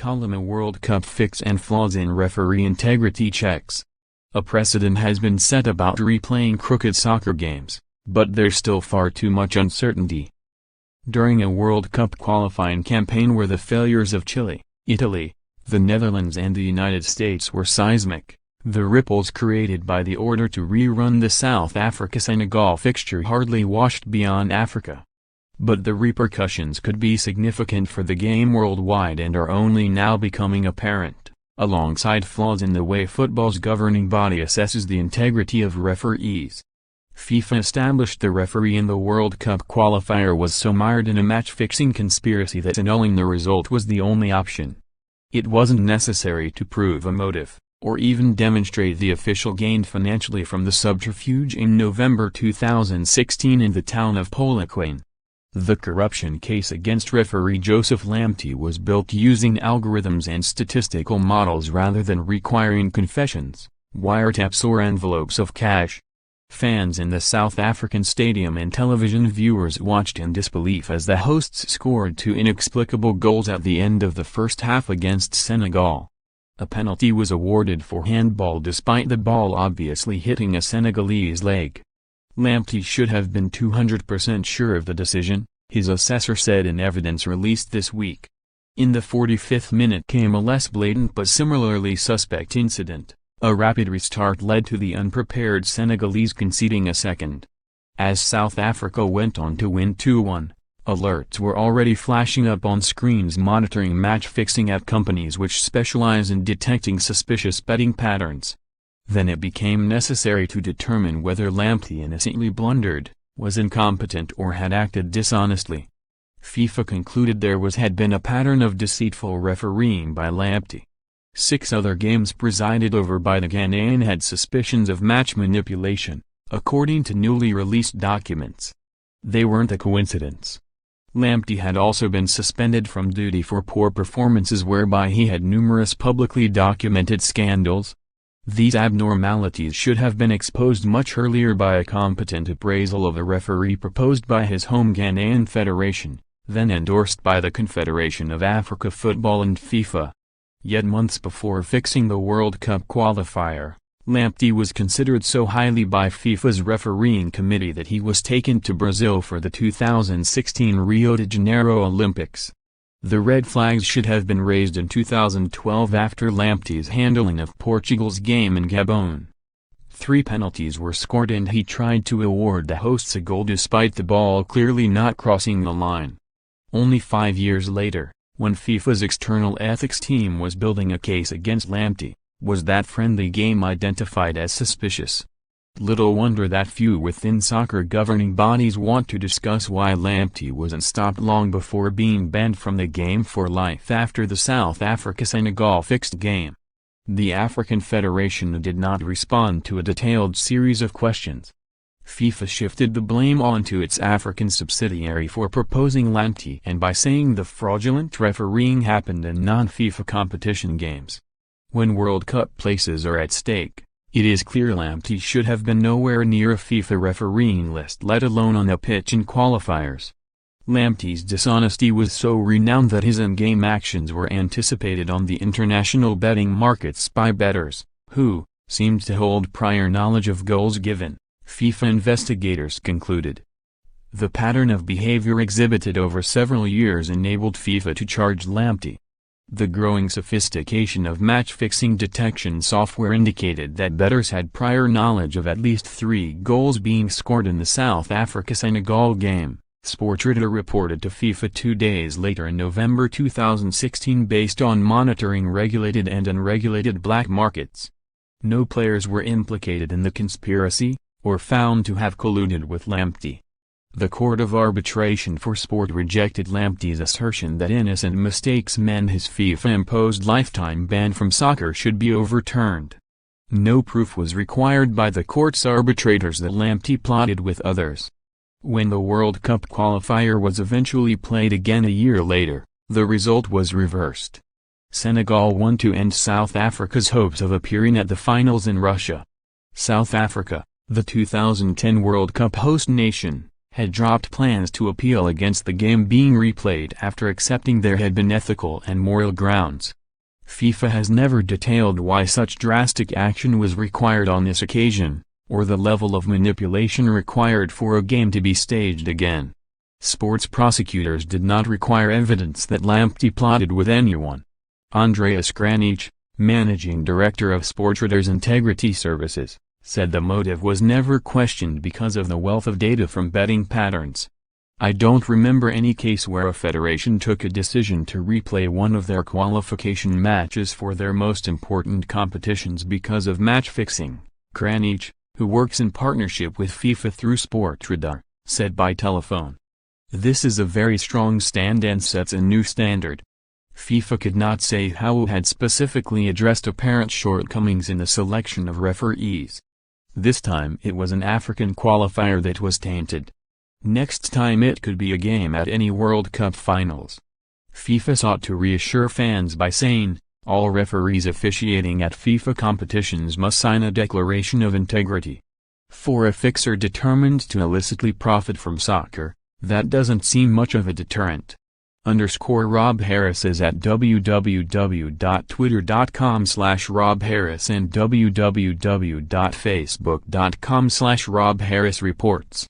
column: a World Cup fix and flaws in referee integrity checks. A precedent has been set about replaying crooked soccer games, but there's still far too much uncertainty. During a World Cup qualifying campaign where the failures of Chile, Italy, the Netherlands and the United States were seismic, the ripples created by the order to rerun the South Africa-Senegal fixture hardly washed beyond Africa. But the repercussions could be significant for the game worldwide and are only now becoming apparent, alongside flaws in the way football's governing body assesses the integrity of referees. FIFA established the referee in the World Cup qualifier was so mired in a match-fixing conspiracy that annulling the result was the only option. It wasn't necessary to prove a motive, or even demonstrate the official gained financially from the subterfuge in November 2016 in the town of Polokwane. The corruption case against referee Joseph Lamptey was built using algorithms and statistical models rather than requiring confessions, wiretaps or envelopes of cash. Fans in the South African stadium and television viewers watched in disbelief as the hosts scored two inexplicable goals at the end of the first half against Senegal. A penalty was awarded for handball despite the ball obviously hitting a Senegalese leg. Lamptey should have been 200% sure of the decision, his assessor said in evidence released this week. In the 45th minute came a less blatant but similarly suspect incident. A rapid restart led to the unprepared Senegalese conceding a second. As South Africa went on to win 2-1, alerts were already flashing up on screens monitoring match fixing at companies which specialize in detecting suspicious betting patterns. Then it became necessary to determine whether Lamptey innocently blundered, was incompetent or had acted dishonestly. FIFA concluded there had been a pattern of deceitful refereeing by Lamptey. 6 other games presided over by the Ghanaian had suspicions of match manipulation, according to newly released documents. They weren't a coincidence. Lamptey had also been suspended from duty for poor performances whereby he had numerous publicly documented scandals. These abnormalities should have been exposed much earlier by a competent appraisal of a referee proposed by his home Ghanaian federation, then endorsed by the Confederation of Africa Football and FIFA. Yet months before fixing the World Cup qualifier, Lamptey was considered so highly by FIFA's refereeing committee that he was taken to Brazil for the 2016 Rio de Janeiro Olympics. The red flags should have been raised in 2012 after Lamptey's handling of Portugal's game in Gabon. 3 penalties were scored and he tried to award the hosts a goal despite the ball clearly not crossing the line. Only 5 years later, when FIFA's external ethics team was building a case against Lamptey, was that friendly game identified as suspicious. Little wonder that few within soccer governing bodies want to discuss why Lamptey wasn't stopped long before being banned from the game for life after the South Africa-Senegal fixed game. The African Federation did not respond to a detailed series of questions. FIFA shifted the blame onto its African subsidiary for proposing Lamptey and by saying the fraudulent refereeing happened in non-FIFA competition games. When World Cup places are at stake, it is clear Lamptey should have been nowhere near a FIFA refereeing list, let alone on a pitch in qualifiers. Lamptey's dishonesty was so renowned that his in-game actions were anticipated on the international betting markets by bettors, who seemed to hold prior knowledge of goals given, FIFA investigators concluded. The pattern of behavior exhibited over several years enabled FIFA to charge Lamptey. The growing sophistication of match-fixing detection software indicated that bettors had prior knowledge of at least 3 goals being scored in the South Africa-Senegal game, Sportradar reported to FIFA 2 days later in November 2016 based on monitoring regulated and unregulated black markets. No players were implicated in the conspiracy, or found to have colluded with Lamptey. The Court of Arbitration for Sport rejected Lamptey's assertion that innocent mistakes meant his FIFA-imposed lifetime ban from soccer should be overturned. No proof was required by the court's arbitrators that Lamptey plotted with others. When the World Cup qualifier was eventually played again a year later, the result was reversed. Senegal won to end South Africa's hopes of appearing at the finals in Russia. South Africa, the 2010 World Cup host nation, had dropped plans to appeal against the game being replayed after accepting there had been ethical and moral grounds. FIFA has never detailed why such drastic action was required on this occasion, or the level of manipulation required for a game to be staged again. Sports prosecutors did not require evidence that Lamptey plotted with anyone. Andreas Kranich, managing director of Sportradars Integrity Services, said the motive was never questioned because of the wealth of data from betting patterns. I don't remember any case where a federation took a decision to replay one of their qualification matches for their most important competitions because of match fixing, Kranich, who works in partnership with FIFA through Sportradar, said by telephone. This is a very strong stand and sets a new standard. FIFA could not say how it had specifically addressed apparent shortcomings in the selection of referees. This time it was an African qualifier that was tainted. Next time it could be a game at any World Cup finals. FIFA sought to reassure fans by saying, all referees officiating at FIFA competitions must sign a declaration of integrity. For a fixer determined to illicitly profit from soccer, that doesn't seem much of a deterrent. Rob Harris is at www.twitter.com/Rob Harris and www.facebook.com/Rob Harris Reports.